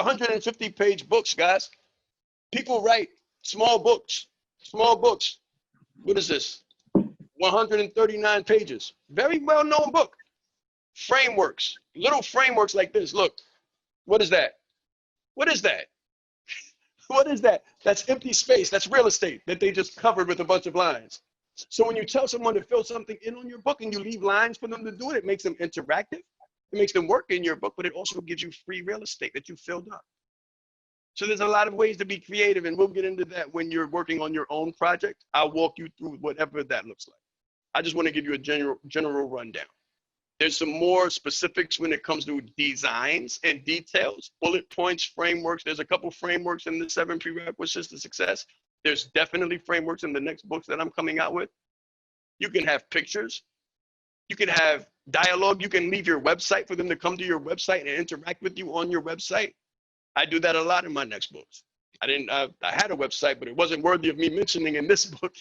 150-page books, guys. People write small books. Small books. What is this? 139 pages. Very well-known book. Frameworks. Little frameworks like this. Look. What is that? What is that? What is that? That's empty space. That's real estate that they just covered with a bunch of lines. So when you tell someone to fill something in on your book and you leave lines for them to do it, it makes them interactive. It makes them work in your book, but it also gives you free real estate that you filled up. So there's a lot of ways to be creative, and we'll get into that when you're working on your own project. I'll walk you through whatever that looks like. I just want to give you a general rundown. There's some more specifics when it comes to designs and details, bullet points, frameworks. There's a couple frameworks in the 7 prerequisites to success. There's definitely frameworks in the next books that I'm coming out with. You can have pictures. You can have dialogue. You can leave your website for them to come to your website and interact with you on your website. I do that a lot in my next books. I had a website, but it wasn't worthy of me mentioning in this book.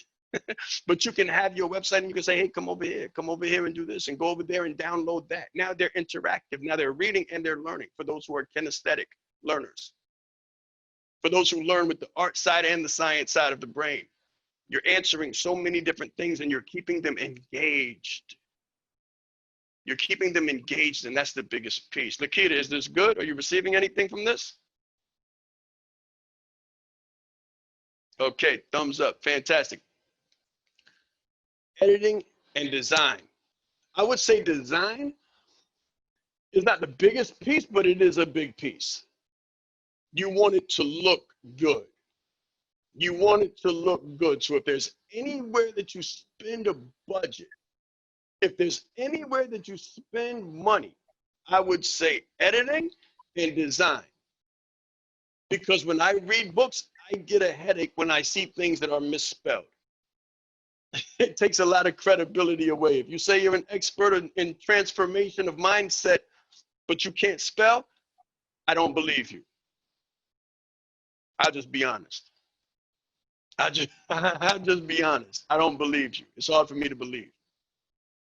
But you can have your website and you can say, hey, come over here and do this, and go over there and download that. Now they're interactive. Now they're reading and they're learning, for those who are kinesthetic learners. For those who learn with the art side and the science side of the brain. You're answering so many different things and you're keeping them engaged. You're keeping them engaged, and that's the biggest piece. Lakita, is this good? Are you receiving anything from this? Okay, thumbs up. Fantastic. Editing and design. I would say design is not the biggest piece, but it is a big piece. You want it to look good. You want it to look good. So if there's anywhere that you spend a budget, if there's anywhere that you spend money, I would say editing and design. Because when I read books, I get a headache when I see things that are misspelled. It takes a lot of credibility away. If you say you're an expert in transformation of mindset, but you can't spell, I don't believe you. I'll just be honest. I'll just be honest. I don't believe you. It's hard for me to believe.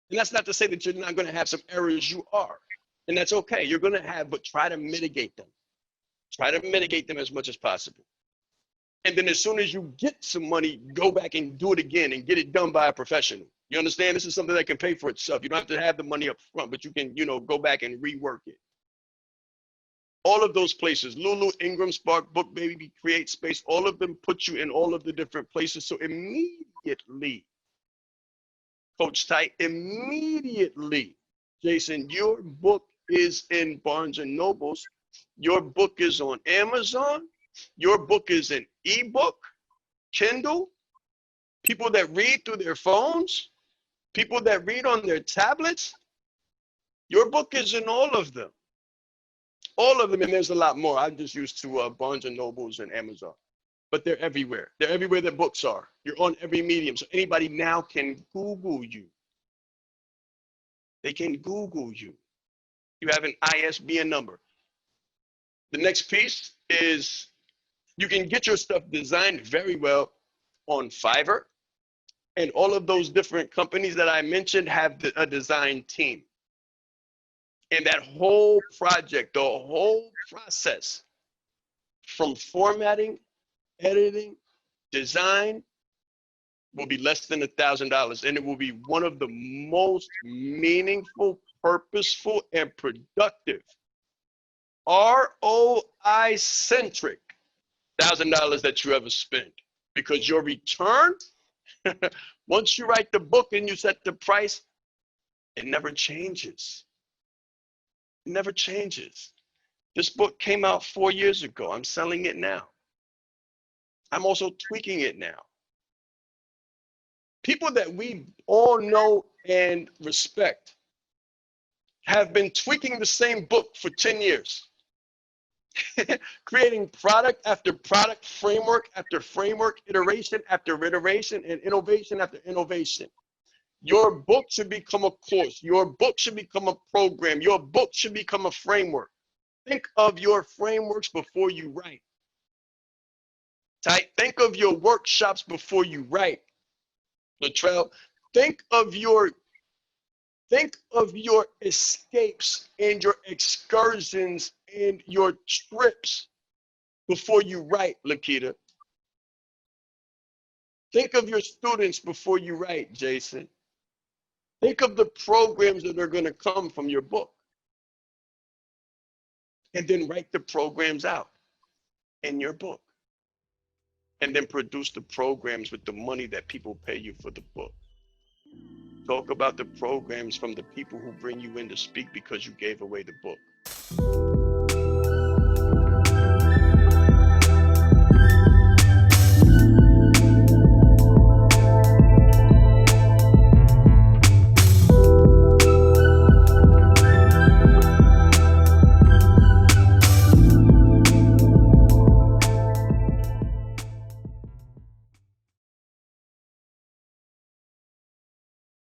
And that's not to say that you're not going to have some errors. You are. And that's okay. You're going to have, but try to mitigate them. Try to mitigate them as much as possible. And then as soon as you get some money, go back and do it again and get it done by a professional. You understand? This is something that can pay for itself. You don't have to have the money up front, but you can, go back and rework it. All of those places, Lulu, Ingram, Spark, Book Baby, Create Space, all of them put you in all of the different places. So immediately, Coach Ty, immediately, Jason, your book is in Barnes and Nobles. Your book is on Amazon. Your book is an ebook, Kindle. People that read through their phones, people that read on their tablets. Your book is in all of them. All of them, and there's a lot more. I'm just used to Barnes and Nobles and Amazon. But they're everywhere. They're everywhere that books are. You're on every medium. So anybody now can Google you. They can Google you. You have an ISBN number. The next piece is you can get your stuff designed very well on Fiverr. And all of those different companies that I mentioned have a design team. And that whole project, the whole process, from formatting, editing, design, will be less than $1,000. And it will be one of the most meaningful, purposeful, and productive, ROI-centric $1,000 that you ever spend. Because your return, once you write the book and you set the price, it never changes. It never changes. This book came out 4 years ago. I'm selling it now. I'm also tweaking it now. People that we all know and respect have been tweaking the same book for 10 years. Creating product after product, framework after framework, iteration after iteration, and innovation after innovation. Your book should become a course. Your book should become a program. Your book should become a framework. Think of your frameworks before you write. Think of your workshops before you write. Latrell, think of your escapes and your excursions and your trips before you write, Lakita. Think of your students before you write, Jason. Think of the programs that are going to come from your book. And then write the programs out in your book. And then produce the programs with the money that people pay you for the book. Talk about the programs from the people who bring you in to speak because you gave away the book.